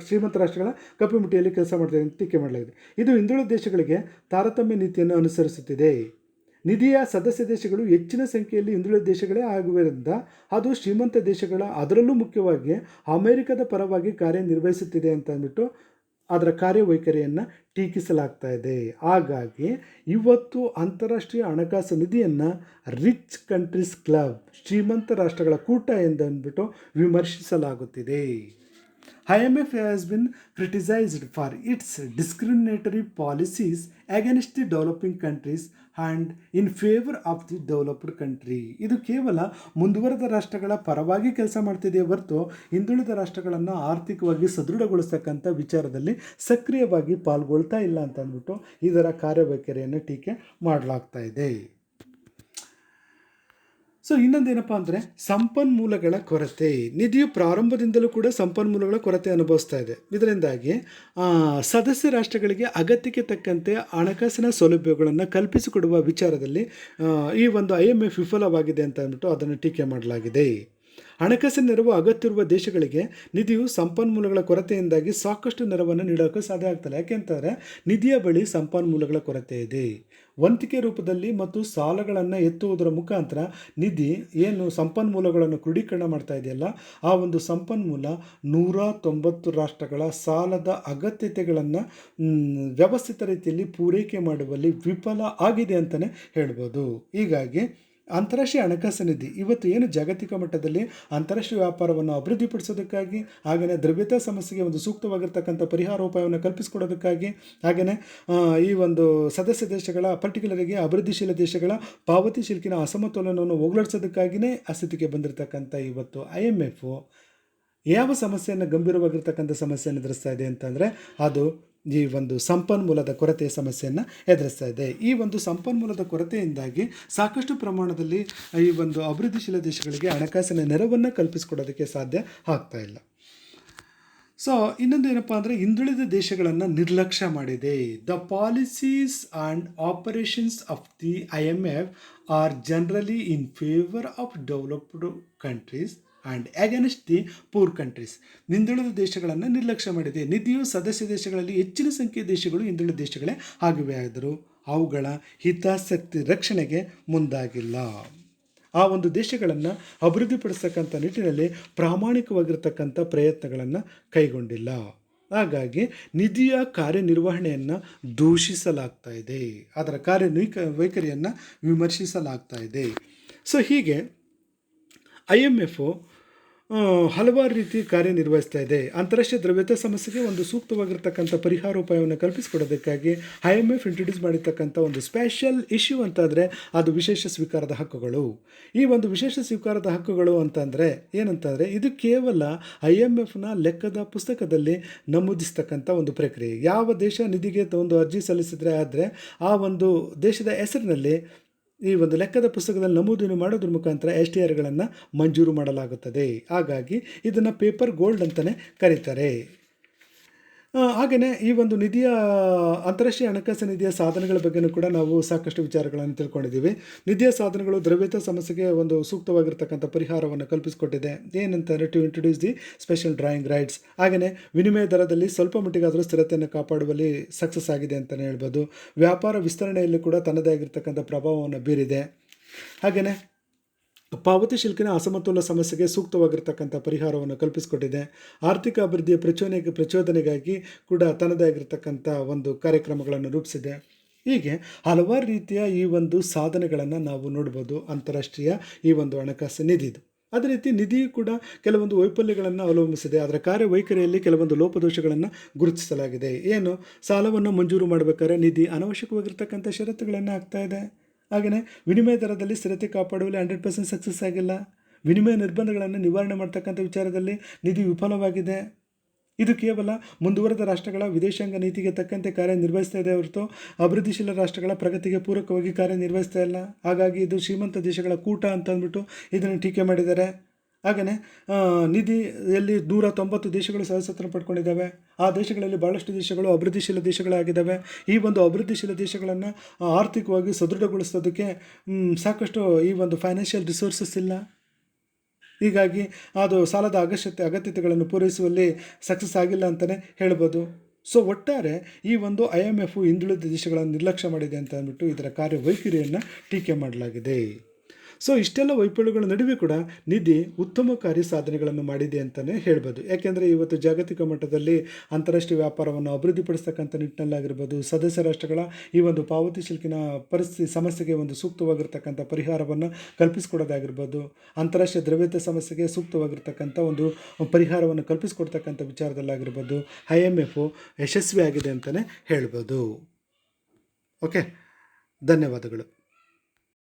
ಶ್ರೀಮಂತ ರಾಷ್ಟ್ರಗಳ ಕಪಿಮುಷ್ಟಿಯಲ್ಲಿ ಕೆಲಸ ಮಾಡ್ತಿದೆ ಅಂತ ಟೀಕೆ ಮಾಡಲಾಗಿದೆ. ಇದು ಹಿಂದುಳಿದ ದೇಶಗಳಿಗೆ ತಾರತಮ್ಯ ನೀತಿಯನ್ನು ಅನುಸರಿಸುತ್ತಿದೆ. ನಿಧಿಯ ಸದಸ್ಯ ದೇಶಗಳು ಹೆಚ್ಚಿನ ಸಂಖ್ಯೆಯಲ್ಲಿ ಹಿಂದುಳಿದ ದೇಶಗಳೇ ಆಗುವುದರಿಂದ ಅದು ಶ್ರೀಮಂತ ದೇಶಗಳ, ಅದರಲ್ಲೂ ಮುಖ್ಯವಾಗಿ ಅಮೆರಿಕದ ಪರವಾಗಿ ಕಾರ್ಯನಿರ್ವಹಿಸುತ್ತಿದೆ ಅಂತ ಅಂದ್ಬಿಟ್ಟು ಅದರ ಕಾರ್ಯವೈಖರಿಯನ್ನು ಟೀಕಿಸಲಾಗ್ತಾ ಇದೆ. ಹಾಗಾಗಿ ಇವತ್ತು ಅಂತಾರಾಷ್ಟ್ರೀಯ ಹಣಕಾಸು ನಿಧಿಯನ್ನು ರಿಚ್ ಕಂಟ್ರೀಸ್ ಕ್ಲಬ್, ಶ್ರೀಮಂತ ರಾಷ್ಟ್ರಗಳ ಕೂಟ ಎಂದಂದ್ಬಿಟ್ಟು ವಿಮರ್ಶಿಸಲಾಗುತ್ತಿದೆ. IMF has been criticized for its discriminatory policies against the developing countries and in favor of the developed country. ಇದು ಕೇವಲ ಮುಂದುವರೆದ ರಾಷ್ಟ್ರಗಳ ಪರವಾಗಿ ಕೆಲಸ ಮಾಡ್ತಿದೆಯೇ ಹೊರತು ಹಿಂದುಳಿದ ರಾಷ್ಟ್ರಗಳನ್ನು ಆರ್ಥಿಕವಾಗಿ ಸದೃಢಗೊಳಿಸ್ತಕ್ಕಂಥ ವಿಚಾರದಲ್ಲಿ ಸಕ್ರಿಯವಾಗಿ ಪಾಲ್ಗೊಳ್ತಾ ಇಲ್ಲ ಅಂತ ಅಂದ್ಬಿಟ್ಟು ಇದರ ಕಾರ್ಯವೈಖರಿಯನ್ನು ಟೀಕೆ ಮಾಡಲಾಗ್ತಾ ಇದೆ. ಸೊ ಇನ್ನೊಂದೇನಪ್ಪ ಅಂದರೆ ಸಂಪನ್ಮೂಲಗಳ ಕೊರತೆ. ನಿಧಿಯು ಪ್ರಾರಂಭದಿಂದಲೂ ಕೂಡ ಸಂಪನ್ಮೂಲಗಳ ಕೊರತೆ ಅನುಭವಿಸ್ತಾ ಇದೆ. ಇದರಿಂದಾಗಿ ಸದಸ್ಯ ರಾಷ್ಟ್ರಗಳಿಗೆ ಅಗತ್ಯಕ್ಕೆ ತಕ್ಕಂತೆ ಹಣಕಾಸಿನ ಸೌಲಭ್ಯಗಳನ್ನು ಕಲ್ಪಿಸಿಕೊಡುವ ವಿಚಾರದಲ್ಲಿ ಈ ಒಂದು IMF ವಿಫಲವಾಗಿದೆ ಅಂತ ಅಂದ್ಬಿಟ್ಟು ಅದನ್ನು ಟೀಕೆ ಮಾಡಲಾಗಿದೆ. ಹಣಕಾಸಿನ ನೆರವು ಅಗತ್ಯವಿರುವ ದೇಶಗಳಿಗೆ ನಿಧಿಯು ಸಂಪನ್ಮೂಲಗಳ ಕೊರತೆಯಿಂದಾಗಿ ಸಾಕಷ್ಟು ನೆರವನ್ನು ನೀಡೋಕ್ಕೆ ಸಾಧ್ಯ ಆಗ್ತಲ್ಲ. ಯಾಕೆಂತಂದರೆ ನಿಧಿಯ ಬಳಿ ಸಂಪನ್ಮೂಲಗಳ ಕೊರತೆ ಇದೆ. ವಂತಿಕೆ ರೂಪದಲ್ಲಿ ಮತ್ತು ಸಾಲಗಳನ್ನು ಎತ್ತುವುದರ ಮುಖಾಂತರ ನಿಧಿ ಏನು ಸಂಪನ್ಮೂಲಗಳನ್ನು ಕ್ರೋಢೀಕರಣ ಮಾಡ್ತಾ ಇದೆಯಲ್ಲ, ಆ ಒಂದು ಸಂಪನ್ಮೂಲ 190 ರಾಷ್ಟ್ರಗಳ ಸಾಲದ ಅಗತ್ಯತೆಗಳನ್ನು ವ್ಯವಸ್ಥಿತ ರೀತಿಯಲ್ಲಿ ಪೂರೈಕೆ ಮಾಡುವಲ್ಲಿ ವಿಫಲ ಆಗಿದೆ ಅಂತಲೇ ಹೇಳ್ಬೋದು. ಹೀಗಾಗಿ ಅಂತಾರಾಷ್ಟ್ರೀಯ ಹಣಕಾಸು ನಿಧಿ ಇವತ್ತು ಏನು ಜಾಗತಿಕ ಮಟ್ಟದಲ್ಲಿ ಅಂತಾರಾಷ್ಟ್ರೀಯ ವ್ಯಾಪಾರವನ್ನು ಅಭಿವೃದ್ಧಿಪಡಿಸೋದಕ್ಕಾಗಿ, ಹಾಗೆಯೇ ದ್ರವ್ಯತಾ ಸಮಸ್ಯೆಗೆ ಒಂದು ಸೂಕ್ತವಾಗಿರ್ತಕ್ಕಂಥ ಪರಿಹಾರೋಪಾಯವನ್ನು ಕಲ್ಪಿಸಿಕೊಡೋದಕ್ಕಾಗಿ, ಹಾಗೆಯೇ ಈ ಒಂದು ಸದಸ್ಯ ದೇಶಗಳ ಪರ್ಟಿಕ್ಯುಲರಿಗೆ ಅಭಿವೃದ್ಧಿಶೀಲ ದೇಶಗಳ ಪಾವತಿ ಶಿಲ್ಕಿನ ಅಸಮತೋಲನವನ್ನು ಹೋಗಲಾಡಿಸೋದಕ್ಕಾಗಿಯೇ ಅಸ್ತಿತ್ವಕ್ಕೆ ಬಂದಿರತಕ್ಕಂಥ ಇವತ್ತು IMF ಯಾವ ಸಮಸ್ಯೆಯನ್ನು ಗಂಭೀರವಾಗಿರ್ತಕ್ಕಂಥ ಸಮಸ್ಯೆಯನ್ನು ಎದುರಿಸ್ತಾ ಇದೆ ಅಂತಂದರೆ ಅದು ಈ ಒಂದು ಸಂಪನ್ಮೂಲದ ಕೊರತೆಯ ಸಮಸ್ಯೆಯನ್ನು ಎದುರಿಸ್ತಾ ಇದೆ. ಈ ಒಂದು ಸಂಪನ್ಮೂಲದ ಕೊರತೆಯಿಂದಾಗಿ ಸಾಕಷ್ಟು ಪ್ರಮಾಣದಲ್ಲಿ ಈ ಒಂದು ಅಭಿವೃದ್ಧಿಶೀಲ ದೇಶಗಳಿಗೆ ಹಣಕಾಸಿನ ನೆರವನ್ನು ಕಲ್ಪಿಸಿಕೊಡೋದಕ್ಕೆ ಸಾಧ್ಯ ಆಗ್ತಾ ಇಲ್ಲ. ಸೊ ಇನ್ನೊಂದು ಏನಪ್ಪ ಅಂದರೆ ಹಿಂದುಳಿದ ದೇಶಗಳನ್ನು ನಿರ್ಲಕ್ಷ್ಯ ಮಾಡಿದೆ. The policies and operations of the IMF are generally in favour of developed countries and against the poor countries. ಹಿಂದುಳಿದ ದೇಶಗಳನ್ನು ನಿರ್ಲಕ್ಷ್ಯ ಮಾಡಿದೆ. ನಿಧಿಯು ಸದಸ್ಯ ದೇಶಗಳಲ್ಲಿ ಹೆಚ್ಚಿನ ಸಂಖ್ಯೆಯ ದೇಶಗಳು ಹಿಂದುಳಿದ ದೇಶಗಳೇ ಆಗಿವೆ, ಆದರೂ ಅವುಗಳ ಹಿತಾಸಕ್ತಿ ರಕ್ಷಣೆಗೆ ಮುಂದಾಗಿಲ್ಲ. ಆ ಒಂದು ದೇಶಗಳನ್ನು ಅಭಿವೃದ್ಧಿಪಡಿಸ್ತಕ್ಕಂಥ ನಿಟ್ಟಿನಲ್ಲಿ ಪ್ರಾಮಾಣಿಕವಾಗಿರ್ತಕ್ಕಂಥ ಪ್ರಯತ್ನಗಳನ್ನು ಕೈಗೊಂಡಿಲ್ಲ. ಹಾಗಾಗಿ ನಿಧಿಯ ಕಾರ್ಯನಿರ್ವಹಣೆಯನ್ನು ದೂಷಿಸಲಾಗ್ತಾ ಇದೆ, ಅದರ ವೈಖರಿಯನ್ನು ವಿಮರ್ಶಿಸಲಾಗ್ತಾ ಇದೆ. ಸೊ ಹೀಗೆ IMF ಆ, ಹಲವಾರು ರೀತಿ ಕಾರ್ಯನಿರ್ವಹಿಸ್ತಾ ಇದೆ. ಅಂತಾರಾಷ್ಟ್ರೀಯ ದ್ರವ್ಯತೆ ಸಮಸ್ಯೆಗೆ ಒಂದು ಸೂಕ್ತವಾಗಿರ್ತಕ್ಕಂಥ ಪರಿಹಾರೋಪಾಯವನ್ನು ಕಲ್ಪಿಸಿಕೊಡೋದಕ್ಕಾಗಿ IMF ಇಂಟ್ರೊಡ್ಯೂಸ್ ಮಾಡಿರ್ತಕ್ಕಂಥ ಒಂದು ಸ್ಪೆಷಲ್ ಇಶ್ಯೂ ಅಂತಂದರೆ ಅದು ವಿಶೇಷ ಸ್ವೀಕಾರದ ಹಕ್ಕುಗಳು. ಈ ಒಂದು ವಿಶೇಷ ಸ್ವೀಕಾರದ ಹಕ್ಕುಗಳು ಅಂತಂದರೆ ಏನಂತಂದರೆ ಇದು ಕೇವಲ IMFನ ಲೆಕ್ಕದ ಪುಸ್ತಕದಲ್ಲಿ ನಮೂದಿಸ್ತಕ್ಕಂಥ ಒಂದು ಪ್ರಕ್ರಿಯೆ. ಯಾವ ದೇಶ ನಿಧಿಗೆ ಒಂದು ಅರ್ಜಿ ಸಲ್ಲಿಸಿದರೆ ಆದರೆ ಆ ಒಂದು ದೇಶದ ಹೆಸರಿನಲ್ಲಿ ಈ ಒಂದು ಲೆಕ್ಕದ ಪುಸ್ತಕದಲ್ಲಿ ನಮೂದನ್ನು ಮಾಡೋದ್ರ ಮುಖಾಂತರ STRಗಳನ್ನು ಮಂಜೂರು ಮಾಡಲಾಗುತ್ತದೆ. ಹಾಗಾಗಿ ಇದನ್ನು ಪೇಪರ್ ಗೋಲ್ಡ್ ಅಂತಲೇ ಕರೀತಾರೆ. ಹಾಗೆಯೇ ಈ ಒಂದು ನಿಧಿಯ ಅಂತಾರಾಷ್ಟ್ರೀಯ ಹಣಕಾಸು ನಿಧಿಯ ಸಾಧನಗಳ ಬಗ್ಗೆಯೂ ಕೂಡ ನಾವು ಸಾಕಷ್ಟು ವಿಚಾರಗಳನ್ನು ತಿಳ್ಕೊಂಡಿದ್ದೀವಿ. ನಿಧಿಯ ಸಾಧನಗಳು ದ್ರವ್ಯತೆ ಸಮಸ್ಯೆಗೆ ಒಂದು ಸೂಕ್ತವಾಗಿರ್ತಕ್ಕಂಥ ಪರಿಹಾರವನ್ನು ಕಲ್ಪಿಸಿಕೊಟ್ಟಿದೆ. ಏನಂತಂದರೆ to introduce the special drawing rights. ಹಾಗೆಯೇ ವಿನಿಮಯ ದರದಲ್ಲಿ ಸ್ವಲ್ಪ ಮಟ್ಟಿಗಾದರೂ ಸ್ಥಿರತೆಯನ್ನು ಕಾಪಾಡುವಲ್ಲಿ ಸಕ್ಸಸ್ ಆಗಿದೆ ಅಂತಲೇ ಹೇಳ್ಬೋದು. ವ್ಯಾಪಾರ ವಿಸ್ತರಣೆಯಲ್ಲಿ ಕೂಡ ತನ್ನದೇ ಆಗಿರ್ತಕ್ಕಂಥ ಪ್ರಭಾವವನ್ನು ಬೀರಿದೆ. ಹಾಗೆಯೇ ಪಾವತಿ ಶುಲ್ಕಿನ ಅಸಮತೋಲ ಸಮಸ್ಯೆಗೆ ಸೂಕ್ತವಾಗಿರ್ತಕ್ಕಂಥ ಪರಿಹಾರವನ್ನು ಕಲ್ಪಿಸಿಕೊಟ್ಟಿದೆ. ಆರ್ಥಿಕ ಅಭಿವೃದ್ಧಿಯ ಪ್ರಚೋದನೆಗಾಗಿ ಕೂಡ ತನ್ನದೇ ಆಗಿರ್ತಕ್ಕಂಥ ಒಂದು ಕಾರ್ಯಕ್ರಮಗಳನ್ನು ರೂಪಿಸಿದೆ. ಹೀಗೆ ಹಲವಾರು ರೀತಿಯ ಈ ಒಂದು ಸಾಧನೆಗಳನ್ನು ನಾವು ನೋಡ್ಬೋದು ಅಂತಾರಾಷ್ಟ್ರೀಯ ಈ ಒಂದು ಹಣಕಾಸು ನಿಧಿದು. ಅದೇ ರೀತಿ ನಿಧಿಯು ಕೂಡ ಕೆಲವೊಂದು ವೈಫಲ್ಯಗಳನ್ನು ಅವಲಂಬಿಸಿದೆ. ಅದರ ಕಾರ್ಯವೈಖರಿಯಲ್ಲಿ ಕೆಲವೊಂದು ಲೋಪದೋಷಗಳನ್ನು ಗುರುತಿಸಲಾಗಿದೆ. ಏನು, ಸಾಲವನ್ನು ಮಂಜೂರು ಮಾಡಬೇಕಾದ್ರೆ ನಿಧಿ ಅನವಶ್ಯಕವಾಗಿರ್ತಕ್ಕಂಥ ಷರತ್ತುಗಳನ್ನು ಹಾಕ್ತಾ ಇದೆ. ಹಾಗೆಯೇ ವಿನಿಮಯ ದರದಲ್ಲಿ ಸ್ಥಿರತೆ ಕಾಪಾಡುವಲ್ಲಿ 100% ಸಕ್ಸಸ್ ಆಗಿಲ್ಲ. ವಿನಿಮಯ ನಿರ್ಬಂಧಗಳನ್ನು ನಿವಾರಣೆ ಮಾಡ್ತಕ್ಕಂಥ ವಿಚಾರದಲ್ಲಿ ನಿಧಿ ವಿಫಲವಾಗಿದೆ. ಇದು ಕೇವಲ ಮುಂದುವರೆದ ರಾಷ್ಟ್ರಗಳ ವಿದೇಶಾಂಗ ನೀತಿಗೆ ತಕ್ಕಂತೆ ಕಾರ್ಯನಿರ್ವಹಿಸ್ತಾ ಇದೆ ಹೊರತು ಅಭಿವೃದ್ಧಿಶೀಲ ರಾಷ್ಟ್ರಗಳ ಪ್ರಗತಿಗೆ ಪೂರಕವಾಗಿ ಕಾರ್ಯನಿರ್ವಹಿಸ್ತಾ ಇಲ್ಲ. ಹಾಗಾಗಿ ಇದು ಶ್ರೀಮಂತ ದೇಶಗಳ ಕೂಟ ಅಂತ ಅಂದ್ಬಿಟ್ಟು ಇದನ್ನು ಟೀಕೆ ಮಾಡಿದ್ದಾರೆ. ಹಾಗೆಯೇ ನಿಧಿಯಲ್ಲಿ 190 ದೇಶಗಳು ಸದಸ್ಯತ್ವ ಪಡ್ಕೊಂಡಿದ್ದಾವೆ. ಆ ದೇಶಗಳಲ್ಲಿ ಭಾಳಷ್ಟು ದೇಶಗಳು ಅಭಿವೃದ್ಧಿಶೀಲ ದೇಶಗಳಾಗಿದ್ದಾವೆ. ಈ ಒಂದು ಅಭಿವೃದ್ಧಿಶೀಲ ದೇಶಗಳನ್ನು ಆರ್ಥಿಕವಾಗಿ ಸದೃಢಗೊಳಿಸೋದಕ್ಕೆ ಸಾಕಷ್ಟು ಈ ಒಂದು ಫೈನಾನ್ಷಿಯಲ್ ರಿಸೋರ್ಸಸ್ ಇಲ್ಲ. ಹೀಗಾಗಿ ಅದು ಸಾಲದ ಅಗತ್ಯತೆಗಳನ್ನು ಪೂರೈಸುವಲ್ಲಿ ಸಕ್ಸಸ್ ಆಗಿಲ್ಲ ಅಂತಲೇ ಹೇಳ್ಬೋದು. ಸೊ ಒಟ್ಟಾರೆ ಈ ಒಂದು IMF ಹಿಂದುಳಿದ ದೇಶಗಳನ್ನು ನಿರ್ಲಕ್ಷ್ಯ ಮಾಡಿದೆ ಅಂತ ಅಂದ್ಬಿಟ್ಟು ಇದರ ಕಾರ್ಯವೈಖರಿಯನ್ನು ಟೀಕೆ ಮಾಡಲಾಗಿದೆ. ಸೊ ಇಷ್ಟೆಲ್ಲ ವೈಫಲ್ಯಗಳ ನಡುವೆ ಕೂಡ ನಿಧಿ ಉತ್ತಮ ಸಾಧನೆಗಳನ್ನು ಮಾಡಿದೆ ಅಂತಲೇ ಹೇಳ್ಬೋದು. ಯಾಕೆಂದರೆ ಇವತ್ತು ಜಾಗತಿಕ ಮಟ್ಟದಲ್ಲಿ ಅಂತಾರಾಷ್ಟ್ರೀಯ ವ್ಯಾಪಾರವನ್ನು ಅಭಿವೃದ್ಧಿಪಡಿಸ್ತಕ್ಕಂಥ ನಿಟ್ಟಿನಲ್ಲಾಗಿರ್ಬೋದು, ಸದಸ್ಯ ರಾಷ್ಟ್ರಗಳ ಈ ಒಂದು ಪಾವತಿ ಶುಲ್ಕಿನ ಸಮಸ್ಯೆಗೆ ಒಂದು ಸೂಕ್ತವಾಗಿರ್ತಕ್ಕಂಥ ಪರಿಹಾರವನ್ನು ಕಲ್ಪಿಸಿಕೊಡೋದಾಗಿರ್ಬೋದು, ಅಂತಾರಾಷ್ಟ್ರೀಯ ದ್ರವ್ಯತೆ ಸಮಸ್ಯೆಗೆ ಸೂಕ್ತವಾಗಿರ್ತಕ್ಕಂಥ ಒಂದು ಪರಿಹಾರವನ್ನು ಕಲ್ಪಿಸಿಕೊಡ್ತಕ್ಕಂಥ ವಿಚಾರದಲ್ಲಾಗಿರ್ಬೋದು IMF ಯಶಸ್ವಿಯಾಗಿದೆ ಅಂತಲೇ ಹೇಳ್ಬೋದು. ಓಕೆ, ಧನ್ಯವಾದಗಳು.